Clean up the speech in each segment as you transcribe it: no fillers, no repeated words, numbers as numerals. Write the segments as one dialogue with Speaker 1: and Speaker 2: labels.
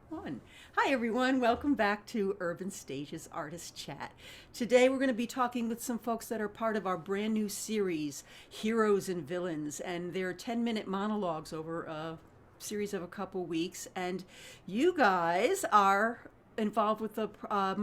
Speaker 1: One. Hi, everyone. Welcome back to Urban Stages Artist Chat. Today, we're going to be talking with some folks that are part of our brand new series, Heroes and Villains, and they're 10-minute monologues over a series of a couple weeks. And you guys are involved with a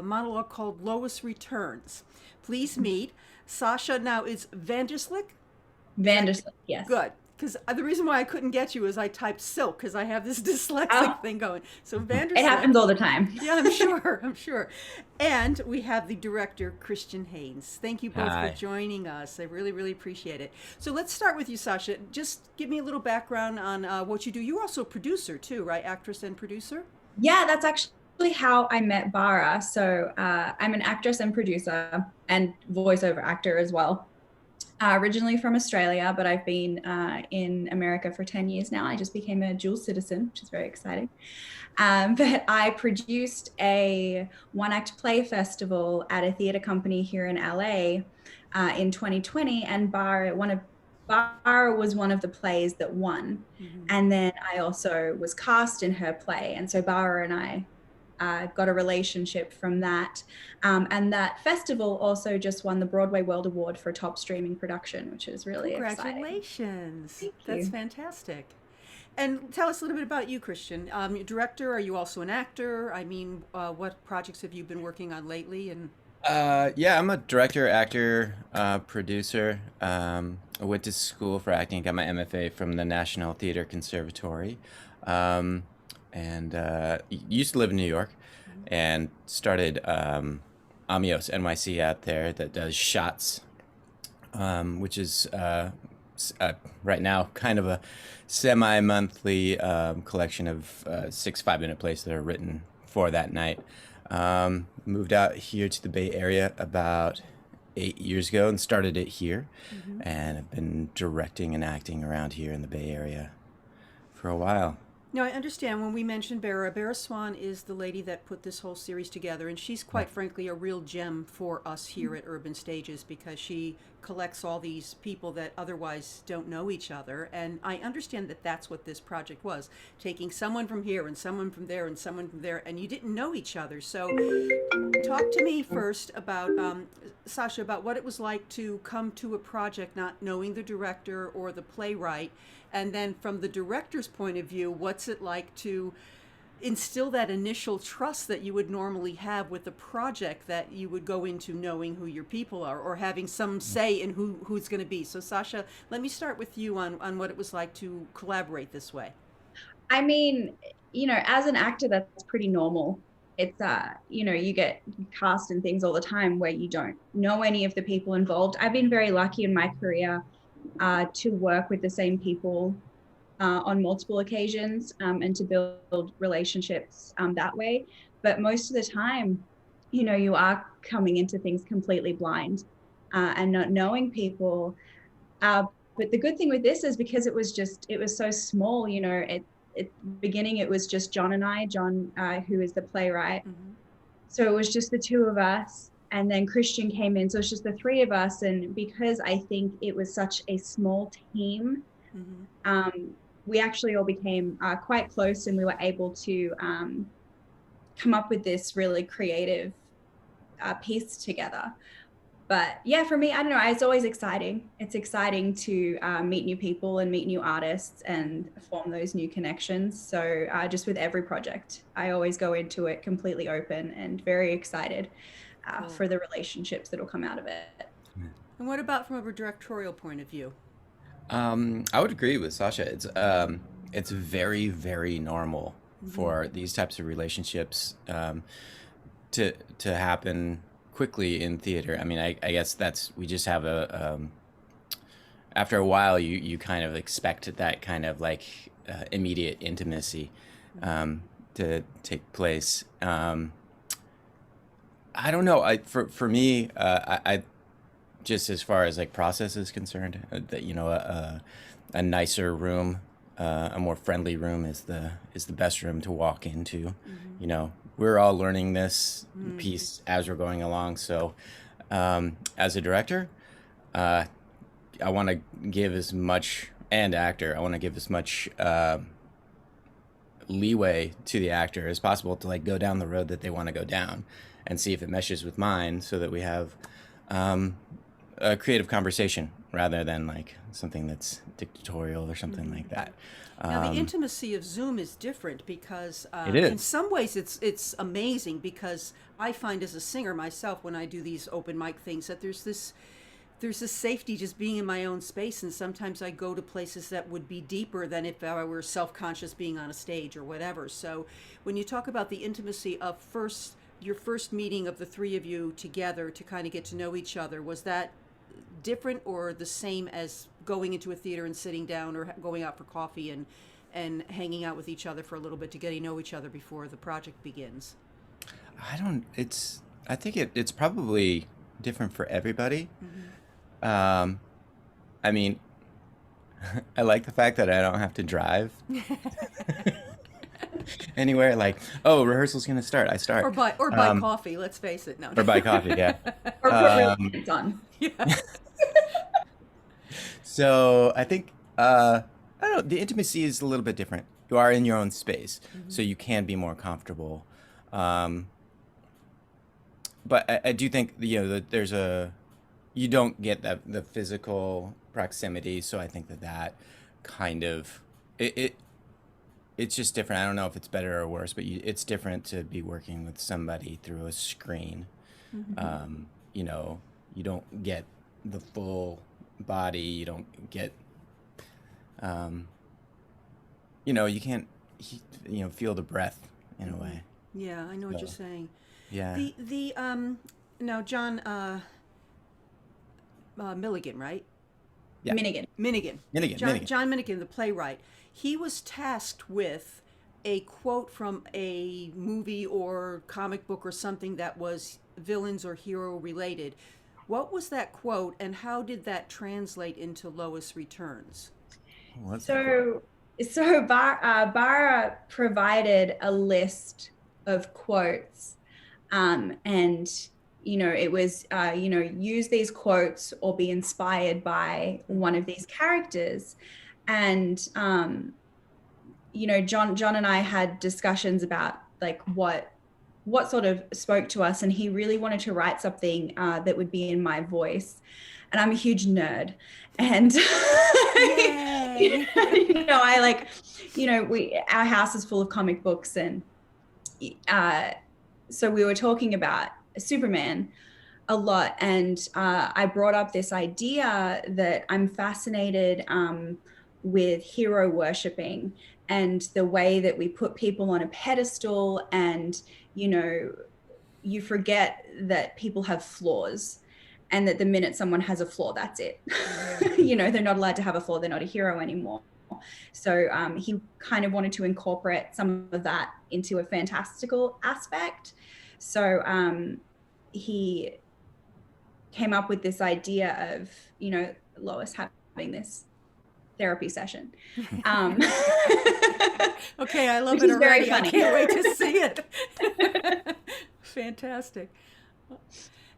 Speaker 1: monologue called LOIS Returns. Please meet Sasha. Now, is Vanderslik? Is that
Speaker 2: Vanderslik, yes.
Speaker 1: good? Because the reason why I couldn't get you is I typed silk because I have this
Speaker 2: Oh,
Speaker 1: dyslexic thing going. So
Speaker 2: it
Speaker 1: Vanderslik,
Speaker 2: happens all the time.
Speaker 1: yeah, I'm sure, I'm sure. And we have the director, Christian Haines. Thank you both for
Speaker 3: Hi.
Speaker 1: joining us. I really, really appreciate it. So let's start with you, Sasha. Just give me a little background on what you do. You're also a producer too, right? Actress and producer?
Speaker 2: Yeah, that's actually how I met Bara. So I'm an actress and producer and voiceover actor as well. Originally from Australia, but I've been in America for 10 years now. I just became a dual citizen, which is very exciting. But I produced a one act play festival at a theater company here in LA in 2020, and Bar was one of the plays that won.
Speaker 1: Mm-hmm.
Speaker 2: And then I also was cast in her play. And so Bar and I got a relationship from that. And that festival also just won the Broadway World Award for top streaming production, which is really exciting.
Speaker 1: Congratulations.
Speaker 2: Thank
Speaker 1: That's
Speaker 2: you.
Speaker 1: fantastic. And tell us a little bit about you, Christian. You're a director. Are you also an actor? I mean, what projects have you been working on lately? And
Speaker 3: Yeah, I'm a director, actor, producer. I went to school for acting, got my MFA from the National Theatre Conservatory, um, and used to live in New York, and started Amios NYC out there that does shots, which is right now kind of a semi-monthly collection of 6 5-minute plays that are written for that night. Moved out here to the Bay Area about 8 years ago and started it here,
Speaker 1: Mhm.
Speaker 3: and I've been directing and acting around here in the Bay Area for a while.
Speaker 1: Now, I understand when we mentioned Bara Swan is the lady that put this whole series together, and she's quite frankly a real gem for us here at Urban Stages because she collects all these people that otherwise don't know each other. And I understand that that's what this project was, taking someone from here and someone from there and someone from there, and you didn't know each other. So talk to me first about, Sasha, about what it was like to come to a project not knowing the director or the playwright. And then from the director's point of view, what's it like to instill that initial trust that you would normally have with a project that you would go into knowing who your people are or having some say in who's going to be. So, Sasha, let me start with you on what it was like to collaborate this way.
Speaker 2: I mean, as an actor, that's pretty normal. It's you get cast in things all the time where you don't know any of the people involved. I've been very lucky in my career to work with the same people on multiple occasions and to build relationships that way. But most of the time, you are coming into things completely blind and not knowing people. Uh, but the good thing with this is because it was so small, at the beginning, it was just John and I, John, who is the playwright.
Speaker 1: Mm-hmm.
Speaker 2: So it was just the two of us. And then Christian came in. So it's just the three of us. And because I think it was such a small team,
Speaker 1: Mm-hmm.
Speaker 2: um, we actually all became quite close and we were able to come up with this really creative piece together. But yeah, for me, I don't know, it's always exciting. It's exciting to meet new people and meet new artists and form those new connections. So just with every project, I always go into it completely open and very excited
Speaker 1: Cool.
Speaker 2: for the relationships that will come out of it.
Speaker 1: And what about from a directorial point of view?
Speaker 3: I would agree with Sasha. It's very, very normal
Speaker 1: Mm-hmm.
Speaker 3: for these types of relationships to happen quickly in theater. I mean, I guess that's we just have a after a while you kind of expect that kind of like immediate intimacy to take place. I don't know. For me, I just as far as like process is concerned, that a nicer room, a more friendly room is the best room to walk into.
Speaker 1: Mm-hmm.
Speaker 3: We're all learning this
Speaker 1: Mm-hmm.
Speaker 3: piece as we're going along. So, as a director, uh, I want to give as much, and actor, I want to give as much leeway to the actor as possible to like go down the road that they want to go down and see if it meshes with mine, so that we have a creative conversation rather than like something that's dictatorial or something like that.
Speaker 1: Now, the intimacy of Zoom is different because
Speaker 3: It is.
Speaker 1: in some ways it's amazing, because I find as a singer myself, when I do these open mic things, that there's this safety just being in my own space, and sometimes I go to places that would be deeper than if I were self-conscious being on a stage or whatever. So when you talk about the intimacy of your first meeting of the three of you together to kind of get to know each other, was that different or the same as going into a theater and sitting down, or going out for coffee and hanging out with each other for a little bit to get to know each other before the project begins?
Speaker 3: I think it's probably different for everybody. I mean, I like the fact that I don't have to drive anywhere. Like, oh, rehearsal's gonna start. I start.
Speaker 1: Or buy coffee. Let's face it. No.
Speaker 3: Or buy coffee. Yeah.
Speaker 2: Or put really on.
Speaker 1: Yeah.
Speaker 3: So I think I don't know. The intimacy is a little bit different. You are in your own space, so you can be more comfortable. But I do think that there's you don't get the physical proximity, so I think that kind of it's just different. I don't know if it's better or worse, but it's different to be working with somebody through a screen. You don't get the full body. You don't get, you can't, feel the breath in a way.
Speaker 1: Yeah, I know what you're
Speaker 3: So,
Speaker 1: saying.
Speaker 3: yeah.
Speaker 1: The now John Milligan, right?
Speaker 3: Yeah.
Speaker 2: Minigan.
Speaker 1: Minigan.
Speaker 3: Minigan.
Speaker 1: John Minigan, the playwright. He was tasked with a quote from a movie or comic book or something that was villains or hero related. What was that quote, and how did that translate into Lois Returns?
Speaker 3: What's that?
Speaker 2: So Bara provided a list of quotes, and it was use these quotes or be inspired by one of these characters. And John and I had discussions about like what sort of spoke to us, and he really wanted to write something that would be in my voice. And I'm a huge nerd, and
Speaker 1: Yay!
Speaker 2: I like, our house is full of comic books, and so we were talking about Superman a lot, and I brought up this idea that I'm fascinated with hero worshipping and the way that we put people on a pedestal, and you forget that people have flaws, and that the minute someone has a flaw, that's it. They're not allowed to have a flaw. They're not a hero anymore. So he kind of wanted to incorporate some of that into a fantastical aspect. So he came up with this idea of, Lois having this therapy session.
Speaker 1: Okay, I love
Speaker 2: Which
Speaker 1: it
Speaker 2: is very
Speaker 1: already. I
Speaker 2: funny.
Speaker 1: can't wait to see it. Fantastic.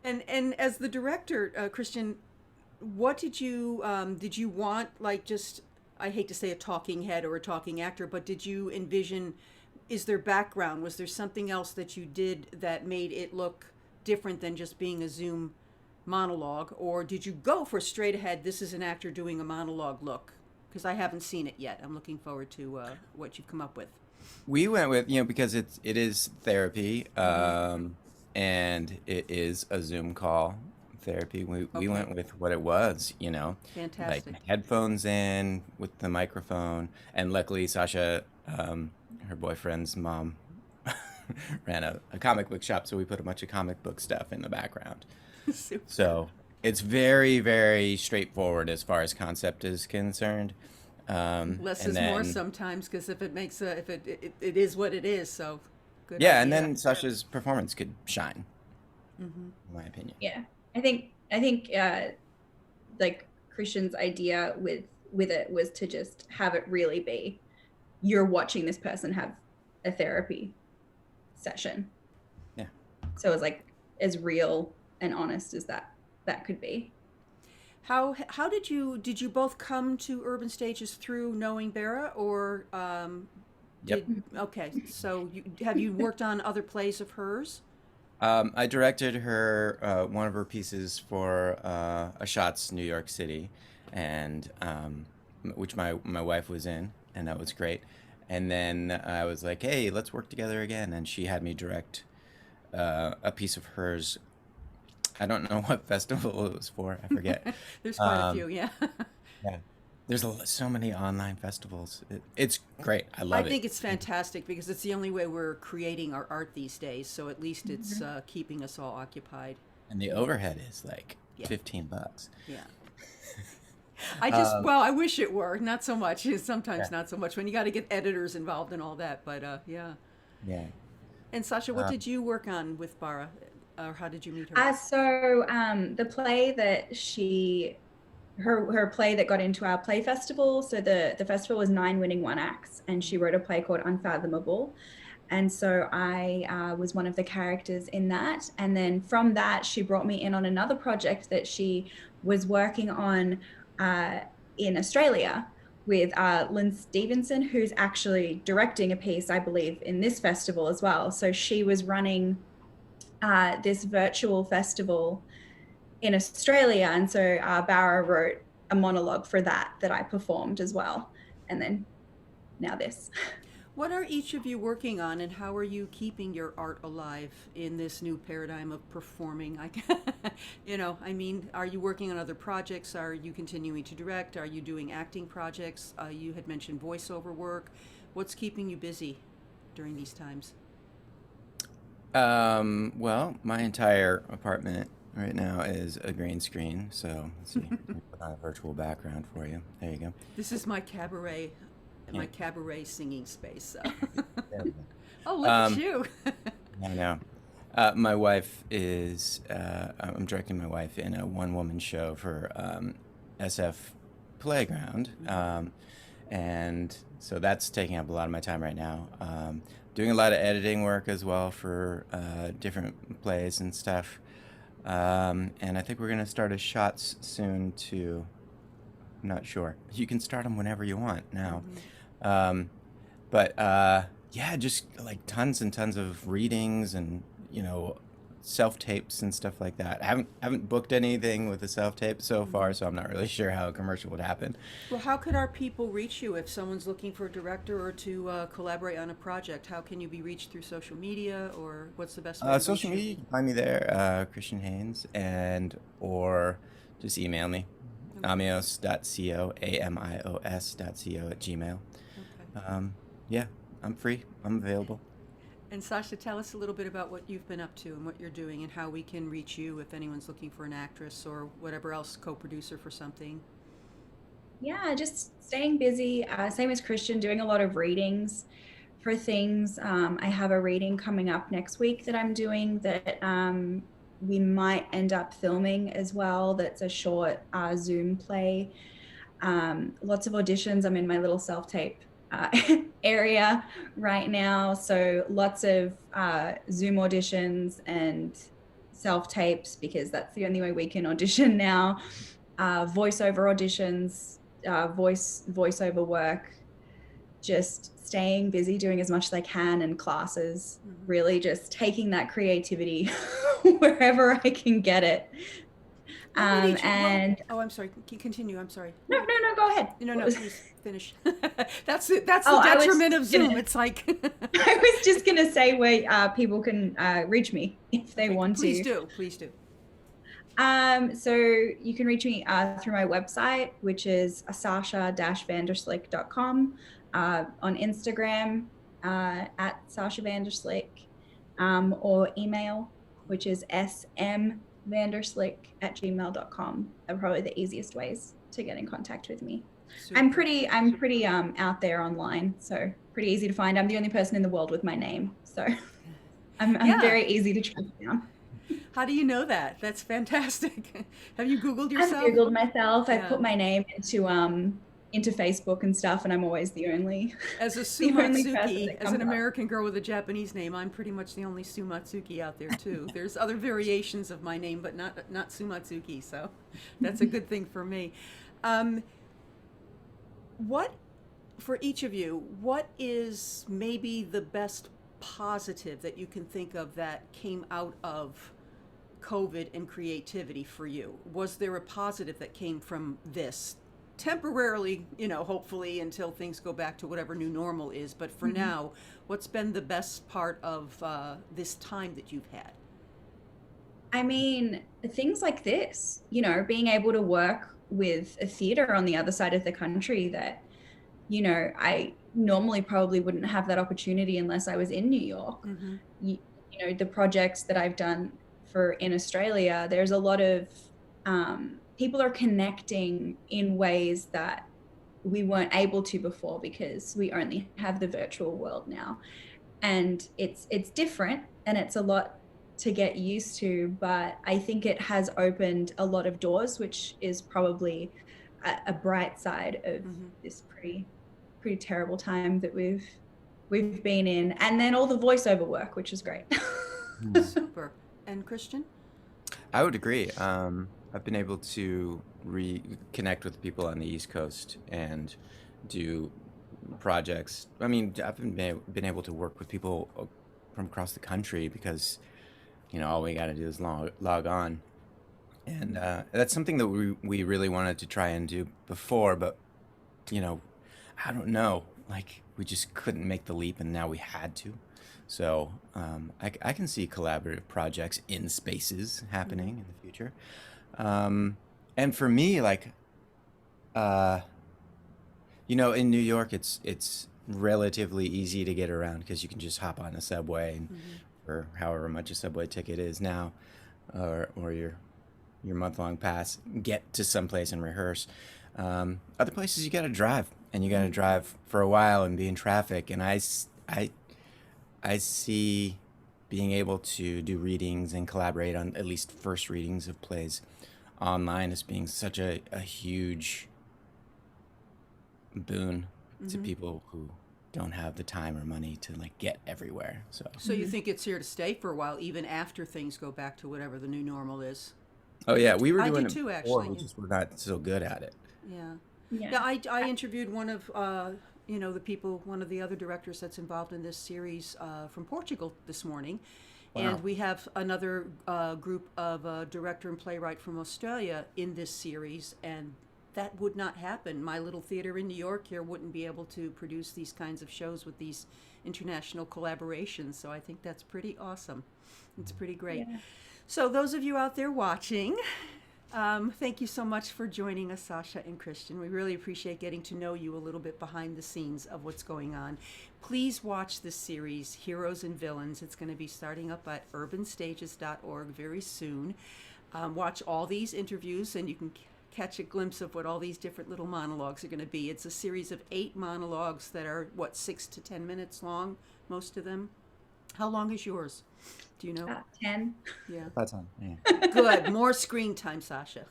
Speaker 1: And as the director, Christian, what did you want, like, just, I hate to say a talking head or a talking actor, but did you envision, is there background? Was there something else that you did that made it look different than just being a Zoom monologue? Or did you go for straight ahead, this is an actor doing a monologue look? Because I haven't seen it yet. I'm looking forward to what you've come up with.
Speaker 3: We went with, because it is therapy, and it is a Zoom call therapy. We went with what it was,
Speaker 1: Fantastic.
Speaker 3: like headphones in with the microphone. And luckily, Sasha, her boyfriend's mom, ran a comic book shop, so we put a bunch of comic book stuff in the background.
Speaker 1: Super.
Speaker 3: So it's very, very straightforward as far as concept is concerned.
Speaker 1: Less
Speaker 3: and
Speaker 1: is more
Speaker 3: then-
Speaker 1: sometimes, because if it is what it is, so good.
Speaker 3: Yeah, and
Speaker 1: idea.
Speaker 3: then Sasha's performance could shine, in my opinion.
Speaker 2: Yeah, I think like Christian's idea with it was to just have it really be, you're watching this person have a therapy session.
Speaker 3: Yeah.
Speaker 2: So it's like as real and honest as that could be.
Speaker 1: How did you both come to Urban Stages through knowing Bera, or
Speaker 3: Yep.
Speaker 1: Okay, so have you worked on other plays of hers?
Speaker 3: I directed her one of her pieces for a Shots New York City, and which my wife was in, and that was great. And then I was like, hey, let's work together again, and she had me direct a piece of hers. I don't know what festival it was for. I forget.
Speaker 1: There's quite a
Speaker 3: Um,
Speaker 1: few, yeah.
Speaker 3: yeah, there's so many online festivals. It's great. I
Speaker 1: I
Speaker 3: love it.
Speaker 1: think it's fantastic because it's the only way we're creating our art these days. So at least it's keeping us all occupied.
Speaker 3: And the overhead is like
Speaker 1: Yeah,
Speaker 3: $15.
Speaker 1: yeah. I just,
Speaker 3: Um,
Speaker 1: well, I wish it were. Not so much. Sometimes
Speaker 3: yeah,
Speaker 1: not so much when you got to get editors involved and all that. But yeah.
Speaker 3: yeah.
Speaker 1: And Sasha, what
Speaker 3: Um,
Speaker 1: did you work on with Bara? Or how did you meet her?
Speaker 2: The play that her play that got into our play festival. So the festival was 9 winning one acts, and she wrote a play called Unfathomable. And so I was one of the characters in that. And then from that, she brought me in on another project that she was working on uh, in Australia with Lynn Stevenson, who's actually directing a piece, I believe, in this festival as well. So she was running this virtual festival in Australia. And so Barra wrote a monologue for that I performed as well. And then now this.
Speaker 1: What are each of you working on, and how are you keeping your art alive in this new paradigm of performing? I mean, are you working on other projects? Are you continuing to direct? Are you doing acting projects? You had mentioned voiceover work. What's keeping you busy during these times?
Speaker 3: well, my entire apartment right now is a green screen, so let's see. Let me put on a virtual background for you. There you go.
Speaker 1: This is
Speaker 3: Yeah.
Speaker 1: my cabaret singing space.
Speaker 3: There we
Speaker 1: Oh,
Speaker 3: go.
Speaker 1: look at you!
Speaker 3: I know. My wife is, I'm directing my wife in a one-woman show for SF Playground. And so that's taking up a lot of my time right now. Doing a lot of editing work as well for different plays and stuff. And I think we're going to start a shots soon too. I'm not sure. You can start them whenever you want now. Um, but yeah, just like tons and tons of readings and self tapes and stuff like that. I haven't booked anything with a self tape so far, so I'm not really sure how a commercial would happen.
Speaker 1: Well, how could our people reach you if someone's looking for a director or to collaborate on a project? How can you be reached through social media, or what's the best way to reach
Speaker 3: Social
Speaker 1: you?
Speaker 3: media, you can find me there, Christian Haynes, and or just email me,
Speaker 1: Okay.
Speaker 3: amios.co, amios.co at gmail.
Speaker 1: Okay.
Speaker 3: Yeah, I'm free. I'm available.
Speaker 1: And Sasha, tell us a little bit about what you've been up to and what you're doing and how we can reach you if anyone's looking for an actress or whatever else, co-producer for something.
Speaker 2: Yeah, just staying busy. Same as Christian, doing a lot of readings for things. I have a reading coming up next week that I'm doing that we might end up filming as well. That's a short Zoom play. Lots of auditions. I'm in my little self-tape uh, area right now. So lots of Zoom auditions and self-tapes because that's the only way we can audition now. Voiceover auditions, voiceover work, just staying busy, doing as much as I can, and classes,
Speaker 1: Hmm.
Speaker 2: really just taking that creativity wherever I can get it.
Speaker 1: What would each? What?
Speaker 2: And
Speaker 1: Oh, I'm sorry. Continue. I'm sorry.
Speaker 2: no, go ahead.
Speaker 1: No,
Speaker 2: What
Speaker 1: no.
Speaker 2: was,
Speaker 1: Please finish. That's it. That's the
Speaker 2: oh, I was
Speaker 1: detriment of
Speaker 2: gonna,
Speaker 1: Zoom. It's like,
Speaker 2: I was just gonna say where people can reach me if they
Speaker 1: okay,
Speaker 2: want
Speaker 1: please
Speaker 2: to.
Speaker 1: do. Please do.
Speaker 2: So you can reach me through my website, which is sasha-vanderslik.com, on Instagram at Sasha Vanderslik, or email, which is smvanderslik@gmail.com. Are probably the easiest ways to get in contact with me.
Speaker 1: Super.
Speaker 2: I'm pretty out there online, so pretty easy to find. I'm the only person in the world with my name, so I'm
Speaker 1: Yeah.
Speaker 2: very easy to track down.
Speaker 1: How do you know that? That's fantastic. Have you Googled
Speaker 2: I've
Speaker 1: yourself?
Speaker 2: Googled myself. I've
Speaker 1: Yeah.
Speaker 2: put my name into Facebook and stuff, and I'm always the only
Speaker 1: As a
Speaker 2: the only person
Speaker 1: Sumatsuki,
Speaker 2: that
Speaker 1: as an
Speaker 2: comes up.
Speaker 1: American girl with a Japanese name, I'm pretty much the only Sumatsuki out there too. There's other variations of my name, but not Sumatsuki, so that's a good thing for me. Um, what for each of you, what is maybe the best positive that you can think of that came out of COVID and creativity for you? Was there a positive that came from this? Temporarily, hopefully until things go back to whatever new normal is. But for now, what's been the best part of this time that you've had?
Speaker 2: I mean, things like this, being able to work with a theater on the other side of the country that, I normally probably wouldn't have that opportunity unless I was in New York. The projects that I've done in Australia, there's a lot of people are connecting in ways that we weren't able to before because we only have the virtual world now. And it's different and it's a lot to get used to, but I think it has opened a lot of doors, which is probably a bright side of this pretty terrible time that we've been in. And then all the voiceover work, which is great.
Speaker 1: Super. And Christian?
Speaker 3: I would agree. I've been able to reconnect with people on the East Coast and do projects. I mean, I've been able to work with people from across the country because, all we got to do is log on. And that's something that we really wanted to try and do before, but, I don't know, like we just couldn't make the leap and now we had to. So I can see collaborative projects in spaces happening in the future. And for me, like, in New York, it's relatively easy to get around because you can just hop on a subway and, or however much a subway ticket is now, or your month-long pass, get to someplace and rehearse. Other places you got to drive, and you got to drive for a while and be in traffic. And I see being able to do readings and collaborate on at least first readings of plays online as being such a huge boon to people who don't have the time or money to like get everywhere. So
Speaker 1: you think it's here to stay for a while, even after things go back to whatever the new normal is?
Speaker 3: Oh yeah, we were
Speaker 1: I
Speaker 3: doing
Speaker 1: do
Speaker 3: it
Speaker 1: too,
Speaker 3: before.
Speaker 1: actually.
Speaker 3: We just were not so good at it.
Speaker 1: Yeah, I interviewed one of the people, one of the other directors that's involved in this series from Portugal this morning.
Speaker 3: Wow.
Speaker 1: And we have another group of director and playwright from Australia in this series, and that would not happen. My little theater in New York here wouldn't be able to produce these kinds of shows with these international collaborations, so I think that's pretty awesome. It's pretty great.
Speaker 2: Yeah.
Speaker 1: So those of you out there watching, thank you so much for joining us, Sascha and Christian. We really appreciate getting to know you a little bit behind the scenes of what's going on. Please watch this series, Heroes and Villains. It's going to be starting up at urbanstages.org very soon. Watch all these interviews and you can catch a glimpse of what all these different little monologues are going to be. It's a series of 8 monologues that are, 6 to 10 minutes long, most of them. How long is yours? Do you know?
Speaker 2: About 10.
Speaker 1: Yeah.
Speaker 3: That's on. Yeah.
Speaker 1: Good. More screen time, Sascha.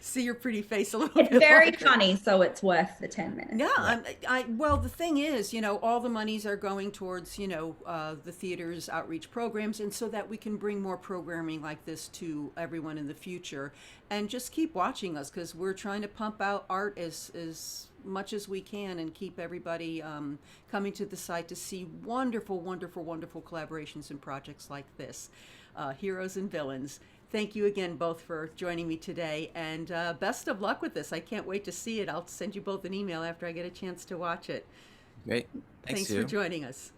Speaker 1: See your pretty face a little bit.
Speaker 2: It's very
Speaker 1: longer.
Speaker 2: funny, so it's worth the 10 minutes.
Speaker 1: Yeah, well, the thing is, all the monies are going towards, the theater's outreach programs, and so that we can bring more programming like this to everyone in the future. And just keep watching us, because we're trying to pump out art as much as we can and keep everybody coming to the site to see wonderful, wonderful, wonderful collaborations and projects like this. Heroes and Villains. Thank you again both for joining me today, and best of luck with this. I can't wait to see it. I'll send you both an email after I get a chance to watch it.
Speaker 3: Great.
Speaker 1: Thanks for joining us.